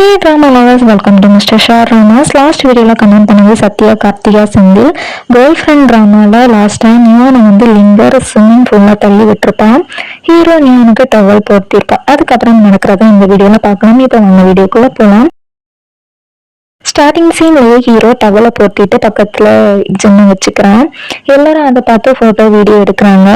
K-drama lovers, welcome to Mr. Shah Dramas. Last video la comment பண்ணது Sathya Karthika Senthil girlfriend ட்ராமால last time நியோனை வந்து லிங்கர் ஸ்விம்மிங் பூல்ல தள்ளி விட்டுருப்பான். Hero நியோனுக்கு towel போர்த்திருப்பா. அதுக்கப்புறம் நடக்கிறத இந்த வீடியோல பார்க்கலாம். இப்போ நம்ம வீடியோக்குள்ள போகலாம். ஸ்டார்டிங் சீன்லயே ஹீரோ டவலை போர்த்திட்டு பக்கத்துல ஜின்னு வச்சுக்கிறான். எல்லாரும் அதை பார்த்து போட்டோ வீடியோ எடுக்கிறாங்க.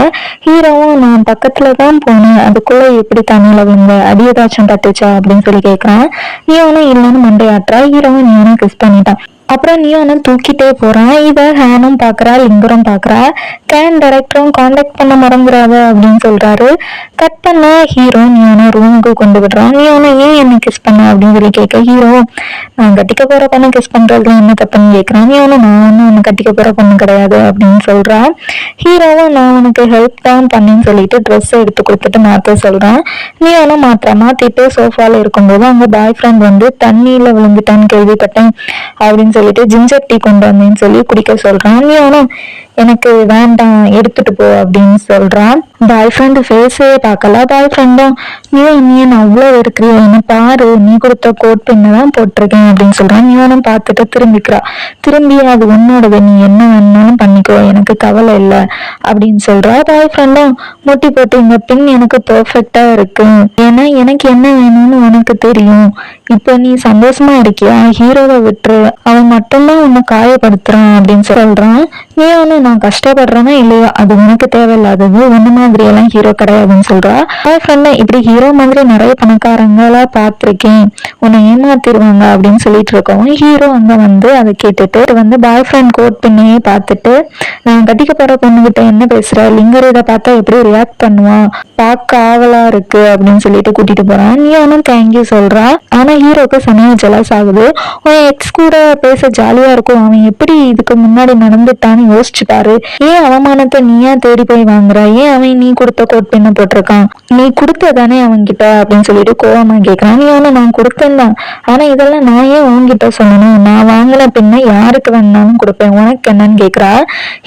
ஹீரோவும் நான் பக்கத்துல தான் போனேன், அதுக்குள்ள எப்படி தண்ணியில விழுந்த, அடி ஏதாச்சும் பட்டுச்சா அப்படின்னு சொல்லி கேட்கறான். நியோனும் இல்லைன்னு மண்டையாட்டுறா. ஹீரோவும் நியோனும் கிஸ் பண்ணிட்டான். அப்புறம் நியோனை தூக்கிட்டே போறான். இவ ஹேனும் பாக்குறா, லிங்கரும் பாக்குறா. கேன் டைரக்டரும் கான்டாக்ட் பண்ண மறந்துடாத அப்படின்னு சொல்றாரு. கட் பண்ண ஹீரோ நியோனை ரூமுக்கு கொண்டு விடுறான். நியோனை ஏன் என்ன கிஸ் பண்ண அப்படின்னு சொல்லி கேட்க ஹீரோ நான் கட்டிக்க போற பொண்ணு கிஸ் பண்றதுல என்ன தப்புன்னு கேட்கறான். நியோனை நான் ஒன்னும் உன்னை கட்டிக்க போற பொண்ணு கிடையாது அப்படின்னு சொல்றான். ஹீரோவும் நான் உனக்கு ஹெல்ப் தான் பண்ணேன்னு சொல்லிட்டு ட்ரெஸ் எடுத்து கொடுத்துட்டு மாத்த சொல்றான். நியோனும் மாத்திட்டு சோஃபால இருக்கும்போது அவங்க பாய் ஃப்ரெண்ட் வந்து தண்ணியில விழுந்துட்டான்னு கேள்விப்பட்டேன் அப்படின்னு சொல்லிட்டு ஜிஞ்சர் டீ கொண்டு வந்தேன்னு சொல்லி குடிக்க சொல்றான். நீனும் எனக்கு வேண்டாம் எடுத்துட்டு போ அப்படின்னு சொல்றான். பாய் ஃப்ரெண்டு ஃபேஸே பார்க்கல. பாய் ஃப்ரெண்டும் நீ அவ்வளோ இருக்கிறியோ என்ன பாரு, நீ கொடுத்த கோட் பெண்ணை தான் போட்டிருக்கேன் அப்படின்னு சொல்றான். நீனும் பார்த்துட்டு திரும்பி அது உன்னோடது, நீ என்ன வேணாலும் பண்ணிக்கோ, எனக்கு கவலை இல்லை அப்படின்னு சொல்றா. பாய் ஃப்ரெண்டும் முட்டி போட்டு இந்த பெண் எனக்கு பெர்ஃபெக்டா இருக்கு, ஏன்னா எனக்கு என்ன வேணும்னு உனக்கு தெரியும், இப்போ நீ சந்தோஷமா இருக்கியா, ஹீரோவை விட்டுரு, அவன் மட்டும்தான் உன்னை காயப்படுத்துறான் அப்படின்னு சொல்றான். நீ ஒண்ணு நான் கஷ்டப்படுறேன்னா இல்லையா அது உனக்கு தேவையில்லாதது, ஒண்ணு மாதிரி எல்லாம் ஹீரோ கிடையாதுன்னு சொல்றா. பாய் ஃப்ரெண்ட் இப்படி ஹீரோ மாதிரி நிறைய பணக்காரங்களா பார்த்திருக்கேன், உன்னை ஏமாத்திடுவாங்க அப்படின்னு சொல்லிட்டு இருக்கவும் ஹீரோ அங்க வந்து அதை கேட்டுட்டு வந்து பாய் ஃப்ரெண்ட் கோட் பின்னையே பார்த்துட்டு நான் கட்டிக்க போற பொண்ணுகிட்ட என்ன பேசுற, லிங்கர் இதை பார்த்தா எப்படி ரியாக்ட் பண்ணுவான், பார்க்க ஆவலா இருக்கு அப்படின்னு சொல்லிட்டு கூட்டிட்டு போறான். நீ ஒன்னும் தேங்க்யூ சொல்றா. ஆனா ஹீரோக்கு சமயம் ஜெலஸ் ஆகுது. உன் எக்ஸ் கூட பேச ஜாலியா இருக்கும், அவன் எப்படி இதுக்கு முன்னாடி நடந்துட்டான்னு யோசிச்சு பாரு, ஏன் அவமானத்தை நீயா தேடி போய் வாங்குற, ஏன் அவன் நீ கொடுத்த கோட் பெண்ணை போட்டிருக்கான், நீ கொடுத்ததானே அவன்கிட்ட அப்படின்னு சொல்லிட்டு கோவமா கேட்கறான். நீ ஒண்ணு நான் கொடுத்தேன் தான், ஆனா இதெல்லாம் நான் ஏன் உன்கிட்ட சொல்லணும், நான் வாங்கின பெண்ணை யாருக்கு வேணாலும் கொடுப்பேன், உனக்கு என்னன்னு கேட்கறா.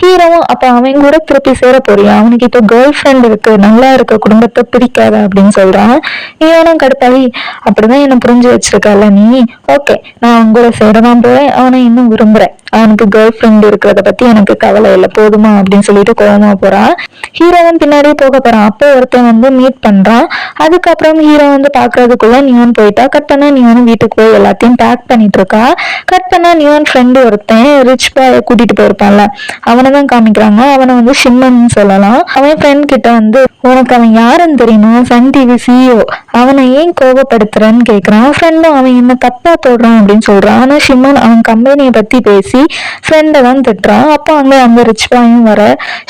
ஹீரோவும் அப்ப அவன் கூட திருப்பி சேர போறியா, அவனுக்கு இப்போ கேர்ள் ஃப்ரெண்ட் இருக்கு, நல்லா இருக்க குடும்பத்தை பிடிக்காத அப்படின்னு சொல்றான். நீனும் கடுப்பாகி அப்படிதான் என்ன புரிஞ்சு வச்சிருக்கல நீ, ஓகே நான் அவங்க கூட சேரதான் போறேன், அவனை இன்னும் விரும்புறேன், அவனுக்கு கேர்ள் ஃப்ரெண்ட் இருக்கிறத பத்தி எனக்கு கவலை இல்லை போதுமா அப்படின்னு சொல்லிட்டு கோவமா போறான். ஹீரோவும் பின்னாடியே போக போறான். அப்போ ஒருத்தன் வந்து மீட் பண்றான். அதுக்கப்புறம் ஹீரோ வந்து பாக்குறதுக்குள்ள நியோன் போயிட்டா. கட் பண்ணா நியோன் வீட்டுக்கு போய் எல்லாத்தையும் பேக் பண்ணிட்டு இருக்கா. கட் பண்ணா நியோன் ஃப்ரெண்டு ஒருத்தன் ரிச் பாய கூட்டிட்டு போயிருப்பான்ல, அவனை தான் காமிக்கிறாங்க. அவனை வந்து ஷிம்மன் சொல்லலாம். அவன் ஃப்ரெண்ட் கிட்ட வந்து உனக்கு அவன் யாருன்னு தெரியுமா, சன் டிவி சிஇஓ, அவனை ஏன் கோபப்படுத்துறன்னு கேக்குறான். ஃப்ரெண்டும் அவன் என்ன தப்பா போடுறான் அப்படின்னு சொல்றான். ஆனா ஷிம்மன் அவன் கம்பெனியை பத்தி பேசி ஃப்ரெண்டை தான் திட்டுறான். அப்போ அங்க ரிச் பாயும் வர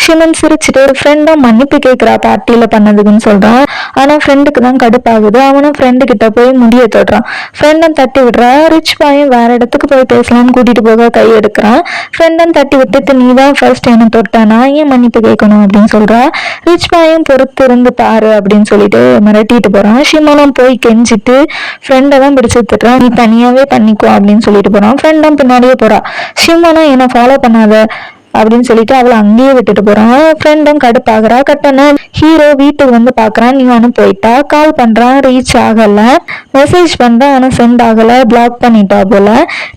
ஷிமன் சிரிச்சுட்டு ஃப்ரெண்டும் மன்னிப்பு கேட்கிறா பார்ட்டியில பண்ணதுக்குன்னு சொல்றான். ஆனா ஃப்ரெண்டுக்கு தான் கடுப்பாகுது. அவனும் ஃப்ரெண்டு கிட்ட போய் முடிய தொடுறான். ஃப்ரெண்டும் தட்டி விடுறா. ரிச் பாயும் வேற இடத்துக்கு போய் பேசலாம்னு கூட்டிட்டு போக கை எடுக்கிறான். ஃப்ரெண்டும் தட்டி விட்டுட்டு நீ தான் ஃபர்ஸ்ட் என்ன தொட்டா, நான் ஏன் மன்னிப்பு கேட்கணும் அப்படின்னு சொல்றா. ரிச் பாயும் பொறுத்து இருந்து பாரு அப்படின்னு சொல்லிட்டு மிரட்டிட்டு போறான். ஷிமனும் போய் கெஞ்சிட்டு ஃப்ரெண்டை தான் பிடிச்சு திட்டுறான். நீ தனியாவே பண்ணிக்கோ அப்படின்னு சொல்லிட்டு போறான். ஃப்ரெண்டும் பின்னாடியே போறா. ஷிமனும் என்ன ஃபாலோ பண்ணாத அப்படின்னு சொல்லிட்டு அவளை அங்கேயே விட்டுட்டு போறான். ஃப்ரெண்டும் கடுப்பாகிறா. கட்டண ஹீரோ வீட்டுக்கு வந்து பாக்குறான். நீவானும் போயிட்டா. கால் பண்றான், ரீச் ஆகல. மெசேஜ் பண்றான், ஆனா சென்ட் ஆகல. பிளாக் பண்ணிட்டா போல.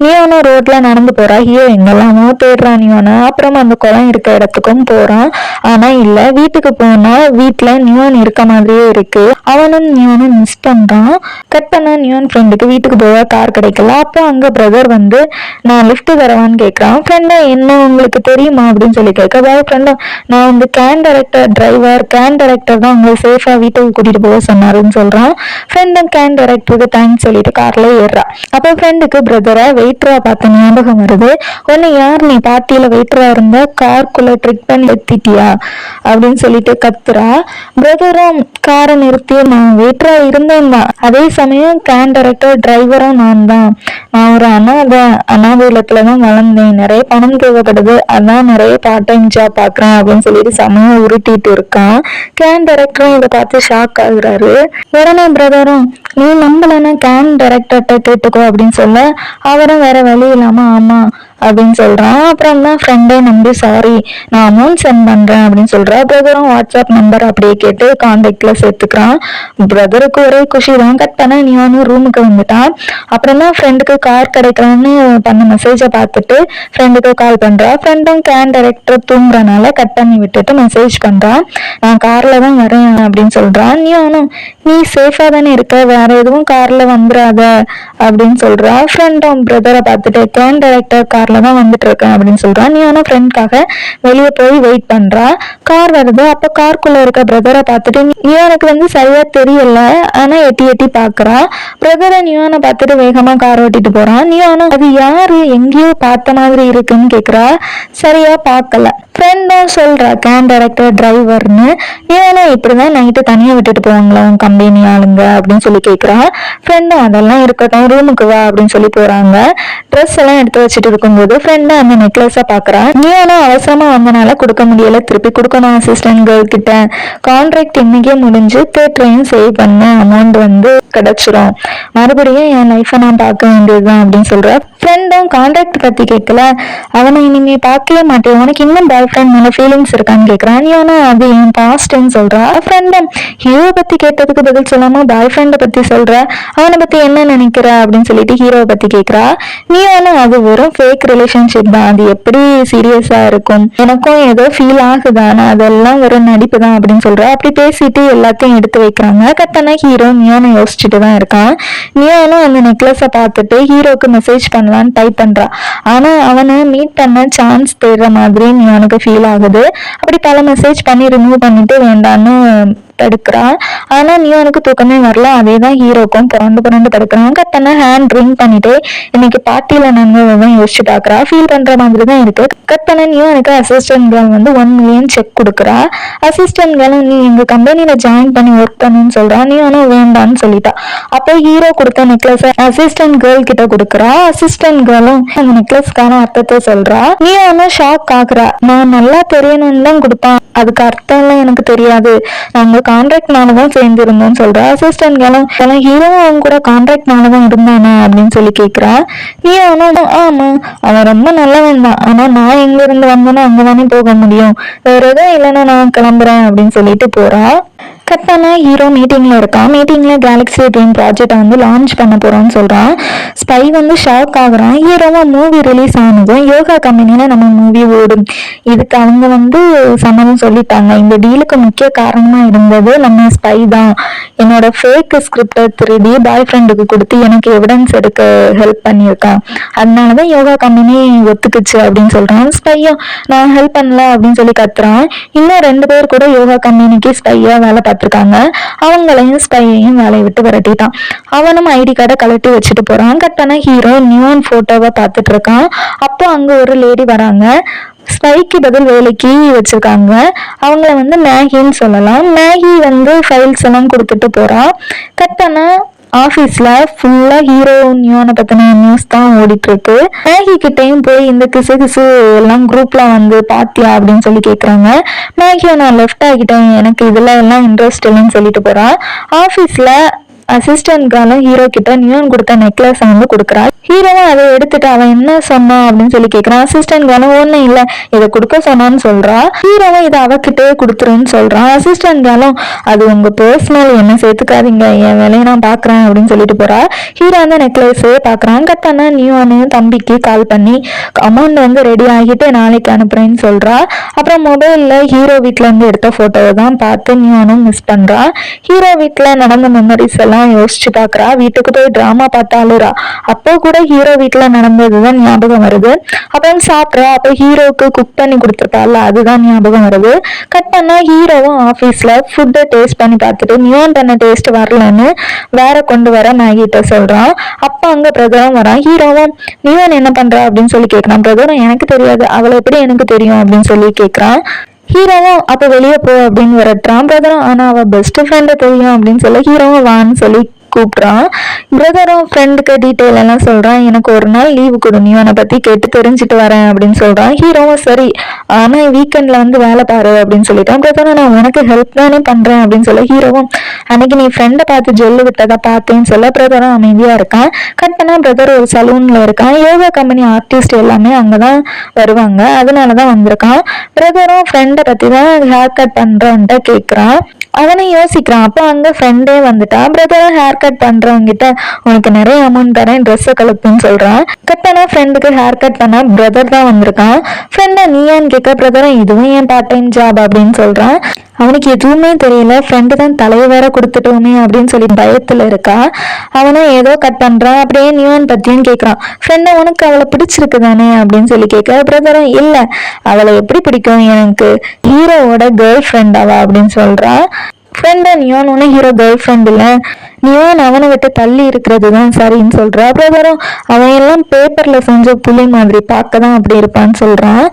நீவானும் ரோட்ல நடந்து போறா. ஹீரோ எங்கெல்லாமோ தேடுறான் நீவான. அப்புறமா அந்த குளம் இருக்க இடத்துக்கும் போறான். ஆனா இல்ல. வீட்டுக்கு போனா வீட்டுல நியோன் இருக்க மாதிரியே இருக்கு. அவனும் நியோனும் மிஸ் பண்றான். கட் பண்ண நியோன் ஃப்ரெண்டுக்கு வீட்டுக்கு போக கார் கிடைக்கல. அப்போ அங்க பிரதர் வந்து நான் லிஃப்ட் தரவான்னு கேட்கறான். ஃப்ரெண்டா என்ன உங்களுக்கு தெரியுமா அப்படின்னு சொல்லி கேட்க, பாய் ஃப்ரெண்டும் நான் வந்து கேன் டைரக்டர் தான் உங்களை சேஃபா வீட்டுக்கு கூட்டிட்டு போக சொன்னாருன்னு சொல்றான். ஃப்ரெண்டும் கேன் டைரக்டருக்கு தேங்க்ஸ் சொல்லிட்டு கார்ல ஏறுறா. அப்போ ஃப்ரெண்டுக்கு பிரதரை வெயிட்டரா பார்த்த ஞாபகம் வருது. ஒன்னு யார் நீ பார்ட்டியில வெயிட்டரா இருந்த, கார்க்குள்ள ட்ரிக் பண்ணி எத்திட்டியா அப்படின்னு சொல்லிட்டு கத்துறா. பிரதரும் காரை நிறுத்தி நான் வெயிட்டரா இருந்தேன் தான், அதே சமயம் கேன் டைரக்டர் டிரைவரும் நான் தான், நான் ஒரு அனாதை இல்லத்துலதான் வளர்ந்தேன், நிறைய பணம் தேவைப்படுது, அதான் நிறைய பார்ட் டைம் ஜாப் பாக்குறேன் அப்படின்னு சொல்லிட்டு சமயம் உருட்டிட்டு இருக்கான். கேன் டைரக்டரும் இதை பார்த்து ஷாக் ஆகுறாரு. உடனே பிரதரும் நீ நம்பலன்னா கேன் டைரக்டர்கிட்ட கேட்டுக்கோ அப்படின்னு சொல்ல அவரும் வேற வழி இல்லாம ஆமா அப்படின்னு சொல்றான். அப்புறம் தான் ஃப்ரெண்டை நம்பி சாரி நான் அமௌண்ட் சென்ட் பண்றேன் அப்படின்னு சொல்றா. பிரதரும் வாட்ஸ்அப் நம்பர் அப்படியே கேட்டு கான்டாக்ட்ல சேர்த்துக்கிறான். பிரதருக்கு ஒரே குஷி தான். கட் பண்ண நியானும் ரூமுக்கு வந்துட்டான். அப்புறம் தான் ஃப்ரெண்டுக்கு கார் கிடைக்கலன்னு பண்ண மெசேஜை பார்த்துட்டு ஃப்ரெண்டுக்கு கால் பண்றா. ஃப்ரெண்டும் கேன் டைரக்டர் தூங்குறனால கட் பண்ணி விட்டுட்டு மெசேஜ் பண்றான். நான் கார்ல தான் வரேன் அப்படின்னு சொல்றான். நியானும் நீ சேஃபா தானே இருக்க, வேற எதுவும் கார்ல வந்துடாத அப்படின்னு சொல்றா. ஃப்ரெண்டும் பிரதரை பார்த்துட்டு கேன் டைரக்டர் கார்ல தான் வந்துட்டு இருக்கேன் அப்படின்னு சொல்றான். நியானும் ஃப்ரெண்ட்காக வெளியே போய் வெயிட் பண்றா. கார் வருது. அப்ப கார்க்குள்ள இருக்க பிரதரை பார்த்துட்டு நியானுக்கு வந்து சரியா தெரியல, ஆனா எட்டி எட்டி பாக்குறா. பிரதரை நியானை பார்த்துட்டு வேகமா கார் ஓட்டிட்டு போறான். நியானும் அது யாரு, எங்கேயோ பார்த்த மாதிரி இருக்குன்னு கேக்குறா. சரியா பார்க்கல. ஃப்ரெண்டும் சொல்றா கேன் டைரக்டர் டிரைவர்னு. நியானும் இப்படிதான் நைட்டு தனியா விட்டுட்டு போவாங்களா உன் கம்பெனி ஆளுங்க அப்படின்னு சொல்லி கேக்குறா. ஃப்ரெண்டும் அதெல்லாம் இருக்கட்டும் ரூமுக்கு வா அப்படின்னு சொல்லி போறாங்க. ட்ரெஸ் எல்லாம் எடுத்து வச்சுட்டு இருக்கும்போது ஃப்ரெண்டும் அந்த நெக்லஸா பாக்குறா. நியானும் அவசரமா வந்தனால கொடுக்க முடியல, திருப்பி கொடுக்கணும் அசிஸ்டன்ட் கேர்ள் கிட்ட. கான்ட்ராக்ட் இன்னைக்கே முடிஞ்சு தேட்டரையும் சேவ் பண்ண அமௌண்ட் வந்து கிடைச்சிரும், மறுபடியும் என் லைஃபை நான் பார்க்க வேண்டியதுதான் அப்படின்னு சொல்ற. ஃப்ரெண்டும் கான்ட்ராக்ட் பத்தி கேட்கல, அவனை இனிமே பார்க்கவே மாட்டேன், உனக்கு இன்னும் பாய் ஃப்ரெண்ட் மேல ஃபீலிங்ஸ் இருக்கான்னு கேட்கறான். நியானும் அது என் பாஸ்ட்ன்னு சொல்றா. ஃப்ரெண்டும் ஹீரோ பத்தி கேட்டதுக்கு பதில் சொல்லாம பாய் ஃப்ரெண்டை பத்தி சொல்ற, அவனை பத்தி என்ன நினைக்கிற அப்படின்னு சொல்லிட்டு ஹீரோவை பத்தி கேட்கறா. நியானும் அது வெறும் ஃபேக் ரிலேஷன்ஷிப் தான், அது எப்படி சீரியஸா இருக்கும், எனக்கும் ஏதோ ஃபீல் ஆகுதானா, அதெல்லாம் ஒரு நடிப்பு தான் அப்படின்னு சொல்ற. அப்படி பேசிட்டு எல்லாத்தையும் எடுத்து வைக்கிறாங்க. கட்டனா ஹீரோ நியானை யோசிச்சுட்டு தான் இருக்கான். நியானும் அந்த நெக்லஸை பார்த்துட்டு ஹீரோக்கு மெசேஜ் பண்ணலான்னு டைப் பண்றா. ஆனா அவனை மீட் பண்ண சான்ஸ் தேடுற மாதிரி நியானுக்கு ஃபீல் ஆகுது. அப்படி பல மெசேஜ் பண்ணி ரிமூவ் பண்ணிட்டு வேண்டான்னு தடுக்கிறான். ஆனா நியானுக்கு தூக்கமே வரல. அதேதான் ஹீரோக்கும் புரண்டு புரண்டு படுக்கிறான். கட்டன ஹேண்ட் ரிங் பண்ணிட்டு இன்னைக்கு பார்ட்டியில நாங்க யோசிச்சு பாக்குறா. ஃபீல் பண்ற மாதிரி தான் இருக்கு. கட்டன நியானுக்கு அசிஸ்டன்ட் கேர்ள் வந்து 1 மில்லியன் செக் கொடுக்குறா. அசிஸ்டன்ட் கேர்ளும் நீ எங்க கம்பெனில ஜாயின் பண்ணி ஒர்க் பண்ணுன்னு சொல்றா. நியானும் வேண்டான்னு சொல்லிட்டா. அப்போ ஹீரோ கொடுத்த நெக்லஸ் அசிஸ்டன்ட் கேர்ள் கிட்ட கொடுக்குறா. அசிஸ்டன்ட் கேர்ளும் அந்த நெக்லஸ்க்கான அர்த்தத்தை சொல்றா. நியானும் ஷாக் ஆகுறா. நான் நல்லா தெரியணும்னு தான் கொடுப்பான், அதுக்கு அர்த்தம் எல்லாம் எனக்கு தெரியாது, நாங்க கான்ட்ராக்ட்னாலதான் சேர்ந்து இருந்தோம்னு சொல்றா. அசிஸ்டன்ட் கேளும் ஹீரோவும் அவங்க கூட கான்ட்ராக்ட்னாலதான் இருந்தானா அப்படின்னு சொல்லி கேக்குறா. ஹீரோனும் ஆமா அவன் ரொம்ப நல்லவன் தான், ஆனா நான் எங்க இருந்து வந்தேனோ அங்கதானே போக முடியும், வேற எதுவும் இல்லைன்னா நான் கிளம்புறேன் அப்படின்னு சொல்லிட்டு போறா. கட்டானா ஹீரோ மீட்டிங்ல இருக்கான். மீட்டிங்ல கேலக்ஸி ட்ரீம் ப்ராஜெக்டை வந்து லான்ச் பண்ண போறோம்னு சொல்றான். ஸ்பை வந்து ஷாக் ஆகுறான். ஹீரோவா மூவி ரிலீஸ் ஆனதும் யோகா கம்பெனில நம்ம மூவி ஓடும், இதுக்கு அவங்க வந்து சம்மதம் சொல்லிட்டாங்க. இந்த டீலுக்கு முக்கிய காரணமா இருந்தது நம்ம ஸ்பை தான். என்னோட ஃபேக் ஸ்கிரிப்டை திருடி பாய் ஃப்ரெண்டுக்கு கொடுத்து எனக்கு எவிடன்ஸ் எடுக்க ஹெல்ப் பண்ணியிருக்கான், அதனாலதான் யோகா கம்பெனி ஒத்துக்குச்சு அப்படின்னு சொல்றான். ஸ்பையும் நான் ஹெல்ப் பண்ணல அப்படின்னு சொல்லி கத்துறான். இன்னும் 2 பேர் கூட யோகா கம்பெனிக்கு ஸ்பையா வேலை பார்த்திருக்காங்க. அவங்களையும் ஸ்பையையும் வேலையை விட்டு விரட்டிட்டான். அவனும் ஐடி கார்டை கலட்டி வச்சுட்டு போறான். கட்டான ஹீரோ நியூன் போட்டோவை பார்த்துட்டு இருக்கான். அப்போ அங்க ஒரு லேடி வராங்க. ஸ்பைக்கு பதில் வேலைக்கு வச்சிருக்காங்க. அவங்கள வந்து மேகின்னு சொல்லலாம். மேகி வந்து ஃபைல்ஸ் எல்லாம் கொடுத்துட்டு போறா. கட்டான ஆபீஸ்ல ஃபுல்லா ஹீரோ நியோனை பத்தின நியூஸ் தான் ஓடிட்டு இருக்கு. மேகி கிட்டையும் போய் இந்த கிசு எல்லாம் குரூப்ல வந்து பாத்தியா அப்படின்னு சொல்லி கேக்குறாங்க. மேகியை நான் லெஃப்ட் ஆகிட்டேன், எனக்கு இதுல எல்லாம் இன்ட்ரெஸ்ட் இல்லைன்னு சொல்லிட்டு போறா. ஆபீஸ்ல அசிஸ்டன்ட் கேர்ளும் ஹீரோ கிட்ட நியோன் கொடுத்த நெக்லஸ் வந்து கொடுக்குறா. ஹீரோவும் அதை எடுத்துட்டு அவன் என்ன சொன்னா அப்படின்னு சொல்லி கேட்கிறான். அசிஸ்டன்ட் கேர்ளும் ஒன்னும் இல்ல இதை கொடுக்க சொன்னான்னு சொல்றா. ஹீரோவும் இதை அவகிட்டே கொடுத்துருன்னு சொல்றான். அசிஸ்டன்ட் கேர்ளும் அது உங்க பர்சனல், என்ன சேர்த்துக்காதீங்க, என் வேலையை நான் பாக்குறேன் அப்படின்னு சொல்லிட்டு போறா. ஹீரோ அந்த நெக்லஸே பாக்குறான். கட்டான நியோனு தம்பிக்கு கால் பண்ணி அமௌண்ட் வந்து ரெடி ஆகிட்டு நாளைக்கு அனுப்புறேன்னு சொல்றா. அப்புறம் மொபைல்ல ஹீரோ வீட்டுல இருந்து எடுத்த போட்டோவை தான் பார்த்து நியோனும் மிஸ் பண்றா. ஹீரோ வீட்டுல நடந்த மெமரிஸ் எல்லாம் யோசிச்சு பாக்குறா. வீட்டுக்கு போய் டிராமா பார்த்து அழுறா. அப்போ கூட ஹீரோ வீட்டுல நடந்ததுதான் ஞாபகம் வருது. அப்புறம் சாப்பிட்றா. அப்போ ஹீரோக்கு குக் பண்ணி கொடுத்துருப்பாள், அதுதான் ஞாபகம் வருது. கட் பண்ணா ஹீரோவும் ஆபீஸ்ல ஃபுட்டை டேஸ்ட் பண்ணி பார்த்துட்டு நியோன் பண்ண டேஸ்ட் வரலன்னு வேற கொண்டு வர மேகிட்ட சொல்றான். அப்ப அங்க பிரதரும் வரான். ஹீரோவும் நியோன் என்ன பண்றா அப்படின்னு சொல்லி கேட்கிறான். பிரதரும் எனக்கு தெரியாது, அவளை எப்படி எனக்கு தெரியும் அப்படின்னு சொல்லி கேட்கிறான். ஹீரோவும் அப்ப வெளியே போ அப்படின்னு விரட்டுறான். பிரதரும் ஆனா அவ பெஸ்ட் ஃப்ரெண்ட தெரியும் அப்படின்னு சொல்ல ஹீரோவும் வான்னு சொல்லி கூப்பிட்றான். பிரதரும் ஃப்ரெண்டுக்கு டீட்டெயில் எல்லாம் சொல்றான். எனக்கு ஒரு நாள் லீவு கொடு, நியோனை பத்தி கேட்டு தெரிஞ்சுட்டு வரேன் அப்படின்னு சொல்றான். ஹீரோவும் சரி, ஆனா வீக்கெண்ட்ல வந்து வேலை பாரு அப்படின்னு சொல்லிட்டான். பிரதரும் நான் உனக்கு ஹெல்ப் தானே பண்றேன் அப்படின்னு சொல்ல ஹீரோவும் அன்னைக்கு நீ ஃப்ரெண்டை பார்த்து ஜொல்லு விட்டதா பார்த்தேன்னு சொல்ல பிரதரும் அமைதியா இருக்கான். கட் பண்ணா பிரதர் ஒரு சலூன்ல இருக்கான். யோகா கம்பெனி ஆர்டிஸ்ட் எல்லாமே அங்கதான் வருவாங்க, அதனாலதான் வந்திருக்கான். பிரதரும் ஃப்ரெண்டை பத்தி தான் ஹேர் கட் பண்றவன்ட்ட கேக்குறான். அவனை யோசிக்கிறான். அப்போ அங்க ஃப்ரெண்டே வந்துட்டான். பிரதரை ஹேர் கட் பண்றவங்க கிட்ட உனக்கு நிறைய அமௌண்ட் தரேன், ட்ரெஸ்ஸை கலப்புன்னு சொல்றான். கட் பண்ணா ஃப்ரெண்டுக்கு ஹேர் கட் பண்ண பிரதர் தான் வந்திருக்கான். ஃப்ரெண்டா நீயான்னு கேட்க பிரதரும் இதுவும் என் பார்ட் டைம் ஜாப் அப்படின்னு சொல்றான். அவனுக்கு எதுவுமே தெரியல, ஃப்ரெண்டு தான் தலையை வேற கொடுத்துட்டோமே அப்படின்னு சொல்லி பயத்துல இருக்கா. அவனும் ஏதோ கட் பண்றான். அப்படியே நியோன் பத்தியும் கேட்கறான். ஃப்ரெண்டை உனக்கு அவளை பிடிச்சிருக்கு தானே அப்படின்னு சொல்லி கேட்க பிரதரும் இல்ல, அவளை எப்படி பிடிக்கும், எனக்கு ஹீரோவோட கேர்ள் ஃப்ரெண்ட் அவ அப்படின்னு சொல்றா. ஃப்ரெண்டா நியோன் ஒன்னும் ஹீரோ கேர்ள் ஃப்ரெண்ட் இல்ல, நியோன் அவனை விட்டு தள்ளி இருக்கிறது தான் சரின்னு சொல்றா. பிரதரும் அவன் எல்லாம் பேப்பர்ல செஞ்ச புலி மாதிரி பார்க்கதான் அப்படி இருப்பான்னு சொல்றான்.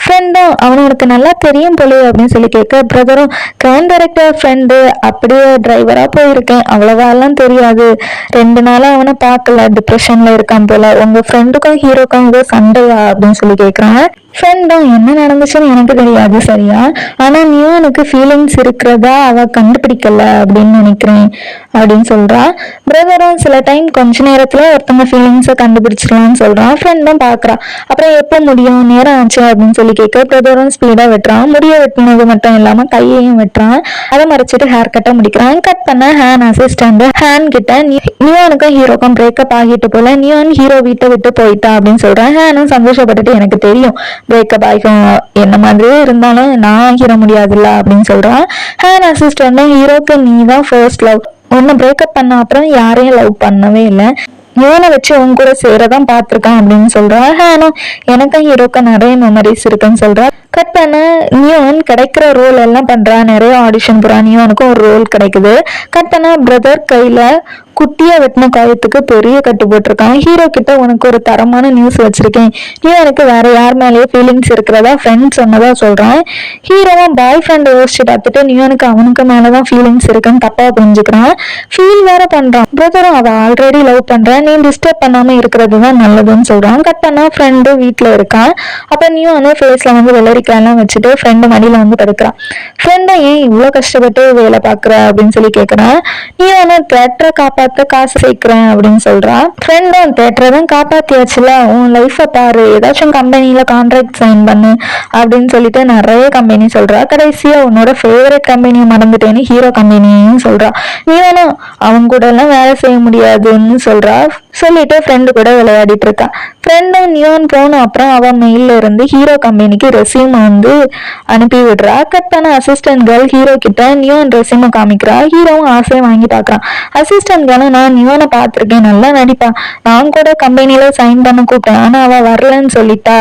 ஃப்ரெண்டும் அவனுக்கு நல்லா தெரியும் போல அப்படின்னு சொல்லி கேட்க பிரதரும் கிரைம் டைரக்டர் ஃப்ரெண்டு, அப்படியே டிரைவரா போயிருக்கேன், அவ்வளவா எல்லாம் தெரியாது, 2 நாளா அவனை பார்க்கல, டிப்ரெஷன்ல இருக்கான் போல, உங்க ஃப்ரெண்டுக்கும் ஹீரோக்கும் ஏதோ சண்டையா அப்படின்னு சொல்லி கேட்கறான். ஃப்ரெண்டும் என்ன நடந்துச்சுன்னு எனக்கு தெரியாது சரியா, ஆனா நியோனுக்கு ஃபீலிங்ஸ் இருக்கிறதா அவ கண்டுபிடிக்கல அப்படின்னு நினைக்கிறேன் அப்படின்னு சொல்றா. பிரதரும் சில டைம் கொஞ்ச நேரத்துல ஒருத்தவங்க ஃபீலிங்ஸை கண்டுபிடிச்சிடலாம்னு சொல்றான். ஃப்ரெண்டும் பாக்குறா. அப்புறம் எப்போ முடியும், நேரம் ஆச்சு அப்படின்னு சொல்லி கேட்க பிரதரும் ஸ்பீடா வெட்டுறான். முடிய வெட்டினது மட்டும் இல்லாம கையையும் வெட்டுறான். அதை மறைச்சிட்டு ஹேர் கட்டை முடிக்கிறான். கட் பண்ண ஹேன் அசிஸ்டன்ட் ஹேன் கிட்ட நியோனுக்கும் ஹீரோக்கும் பிரேக்கப் ஆகிட்டு போல, நியோன் ஹீரோ வீட்டை விட்டு போயிட்டா அப்படின்னு சொல்றான். ஹேனும் சந்தோஷப்பட்டுட்டு எனக்கு தெரியும் பிரேக்கப் ஆகிக்கும், என்ன மாதிரியே இருந்தாலும் நான் ஹீரோ முடியாதுல்ல அப்படின்னு சொல்றான். ஹேன் அசிஸ்டன்டும் ஹீரோக்கு நீ தான் ஃபர்ஸ்ட் லவ், ஒன்னு பிரேக்கப் பண்ண அப்புறம் யாரையும் லவ் பண்ணவே இல்லை, நியோனை வச்சு உன் கூட சேரதான் பார்த்திருக்கான் அப்படின்னு சொல்றா. ஹேனும் எனக்கும் ஹீரோக்கும் நிறைய மெமரிஸ் இருக்குன்னு சொல்றா. கட் பண்ண நியோன் கிடைக்கிற ரோல் எல்லாம் பண்றா, நிறைய ஆடிஷன் போறா, நியோனுக்கும் ஒரு ரோல் கிடைக்குது. கட் பண்ண பிரதர் கையில குட்டியா வெட்டின காயத்துக்கு பெரிய கட்டு போட்டிருக்கான். ஹீரோ கிட்ட உனக்கு ஒரு தரமான நியூஸ் வச்சிருக்கேன், நியோனுக்கு வேற யார் மேலேயே ஃபீலிங்ஸ் இருக்கிறதா ஃப்ரெண்ட் சொன்னதா சொல்றான். ஹீரோவும் பாய் ஃப்ரெண்ட் யோசிச்சு பார்த்துட்டு நியோனுக்கு அவனுக்கு மேலதான் ஃபீலிங்ஸ் இருக்குன்னு தப்பா புரிஞ்சுக்கிறான். ஃபீல் வேற பண்றான். பிரதரும் அவ ஆல்ரெடி லவ் பண்றான், நீ டிஸ்டர்ப் பண்ணாம இருக்கிறது தான் நல்லதுன்னு சொல்றான். கட் பண்ணா ஃப்ரெண்டு வீட்டுல இருக்கான். அப்ப நியோனு ஃபேஸ்ல வந்து வெள்ளரிக்காயெல்லாம் வச்சுட்டு ஃப்ரெண்டு மடியில வந்து படுக்கிறான். ஃப்ரெண்டை ஏன் இவ்வளவு கஷ்டப்பட்டு வேலை பாக்குற அப்படின்னு சொல்லி கேட்கறான். நியோனு தேட்டரை காப்பாத்த காசு சேர்க்கிறேன் அப்படின்னு சொல்றான். ஃப்ரெண்டும் தேட்டரை தான் காப்பாத்தியாச்சுல, உன் லைஃப பாரு, ஏதாச்சும் கம்பெனில கான்ட்ராக்ட் சைன் பண்ணு அப்படின்னு சொல்லிட்டு நிறைய கம்பெனி சொல்றா. கடைசியா உன்னோட ஃபேவரட் கம்பெனியை மறந்துட்டேன்னு ஹீரோ கம்பெனியும் சொல்றா. நியோனும் அவங்க கூட எல்லாம் வேலை செய்ய முடியாதுன்னு சொல்றா. சொல்லிட்டு ஃப்ரெண்டு கூட விளையாடிட்டு இருக்கா. ஃப்ரெண்டும் நியோன் போன அப்புறம் அவன் மெயில இருந்து ஹீரோ கம்பெனிக்கு ரெசியூம் வந்து அனுப்பி விடுறா. கட் பண்ண அசிஸ்டன்ட் கேர்ள் ஹீரோ கிட்ட நியோன் ரெசியூம் காமிக்கிறா. ஹீரோவும் ஆசையை வாங்கி பாக்குறான். அசிஸ்டன்ட் கேர்ளும் நான் நியோனை பார்த்திருக்கேன், நல்லா நடிப்பா, நான் கூட கம்பெனில சைன் பண்ண கூப்பிட்டேன், ஆனா அவ வரலன்னு சொல்லிட்டா,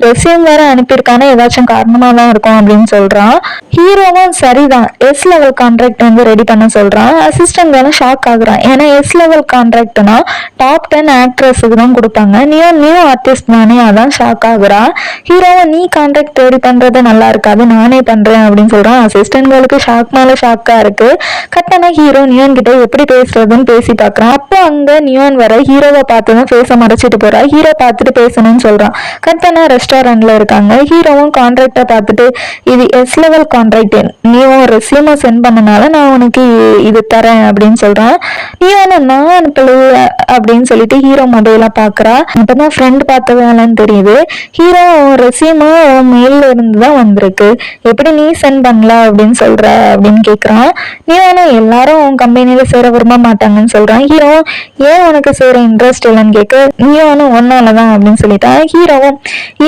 ரெசியூம் வேற அனுப்பியிருக்கானே, ஏதாச்சும் காரணமா தான் இருக்கும் அப்படின்னு சொல்றான். ஹீரோவும் சரிதான், எஸ் லெவல் கான்ட்ராக்ட் வந்து ரெடி பண்ண சொல்றான். அசிஸ்டன்ட் கேர்ளும் ஷாக் ஆகுறான். ஏன்னா எஸ் லெவல் கான்ட்ராக்ட்னா டாப் 10 ஆக்ட்ரஸுக்கு தான் கொடுப்பாங்க, நியூ ஆர்டிஸ்ட் தானே, அதான் ஷாக் ஆகுறா. ஹீரோவை நீ கான்ட்ராக்ட் ரெடி பண்றது நல்லா இருக்காது, நானே பண்றேன் அப்படின்னு சொல்றான். அசிஸ்டன்ட்களுக்கு ஷாக் மேல ஷாக்கா இருக்கு. கட்டண ஹீரோ நியோன் கிட்ட எப்படி பேசுறதுன்னு பேசி பாக்குறான். அப்போ அங்க நியோன் வர ஹீரோவை பார்த்துதான் ஃபேஸை மறைச்சிட்டு போறா. ஹீரோ பார்த்துட்டு பேசணும்னு சொல்றான். கட்டணா ரெஸ்டாரண்ட்ல இருக்காங்க. ஹீரோவும் கான்ட்ராக்டை பார்த்துட்டு இது எஸ் லெவல் கான்ட்ராக்ட், நீ ரெசியூமை சென்ட் பண்ணனால நான் உனக்கு இது தரேன் அப்படின்னு சொல்றான். நியோன நான் அனுப்பல அப்படின்னு சொல்லிட்டு ஹீரோ மொபைலா பாக்குறா. இப்பதான் ஃப்ரெண்ட் பார்த்த வேலைன்னு தெரியுது. ஹீரோ ரெசியூமா மெயில இருந்து தான் வந்திருக்கு, எப்படி நீ சென்ட் பண்ணல அப்படின்னு சொல்ற அப்படின்னு கேக்குறான். நியோனும் எல்லாரும் உன் கம்பெனில சேர விரும்ப மாட்டாங்கன்னு சொல்றான். ஹீரோ ஏன் உனக்கு சேர இன்ட்ரெஸ்ட் இல்லைன்னு கேட்க நியோனும் ஒன்னாலதான் அப்படின்னு சொல்லிட்டான். ஹீரோவும்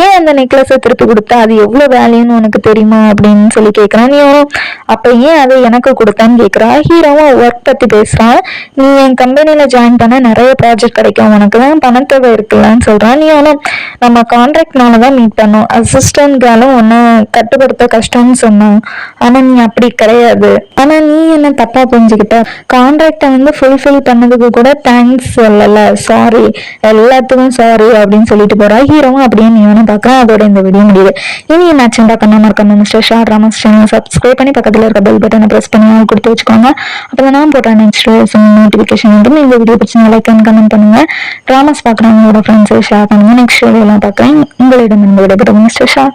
ஏன் அந்த நெக்லஸை திருப்பி கொடுத்தா, அது எவ்வளவு வேலைன்னு உனக்கு தெரியுமா அப்படின்னு சொல்லி கேட்கறான். நியோனும் அப்ப ஏன் அதை எனக்கு கொடுத்தான்னு கேட்கறா. ஹீரோவும் ஒர்க் பத்தி பேசுறான். நீ என் கம்பெனில ஜாயின் பண்ண நிறைய ப்ராஜெக்ட் கிடைக்கும், உனக்கு தான் பணத்தேவை இருக்குல்லன்னு சொல்றான். நியோனும் நம்ம கான்ட்ராக்ட்னாலதான் மீட் பண்ணோம், அசிஸ்டன்ட் கேர்ளும் உன்னை கட்டுப்படுத்த கஷ்டம்னு சொன்னான், ஆனா நீ அப்படி கிடையாது, ஆனா நீ என்ன தப்பா புரிஞ்சுக்கிட்ட, கான்ட்ராக்டை வந்து ஃபுல்ஃபில் பண்ணதுக்கு கூட தேங்க்ஸ் சொல்லல, சாரி, எல்லாத்துக்கும் சாரி அப்படின்னு சொல்லிட்டு போறா. ஹீரோவும் அப்படியே நியோனை பாக்குறான். அதோட இந்த வீடியோ முடியுது. இனி என்ன பார்க்கணும் மறக்காம மிஸ்டர் ஷார் ராமஸ் சேனல் சேனல் சப்ஸ்கிரைப் பண்ணி பக்கத்தில் இருக்க பெல் பட்டனை ப்ரெஸ் பண்ணி ஆல் கொடுத்து வச்சுக்கோங்க. அப்போ நான் போட்ட நெக்ஸ்ட் நோட்டிஃபிகேஷன் வந்து இந்த வீடியோ பிடிச்சி லைக் அண்ட் கமெண்ட் பண்ணுங்க. ட்ராமாஸ் பார்க்குறவங்களோட ஃப்ரெண்ட்ஸை ஷேர் பண்ணுங்க. நெக்ஸ்ட் வீடியோலாம் பார்க்குறேன். உங்களிடம் விடைபெறும் மிஸ்டர் ஷா.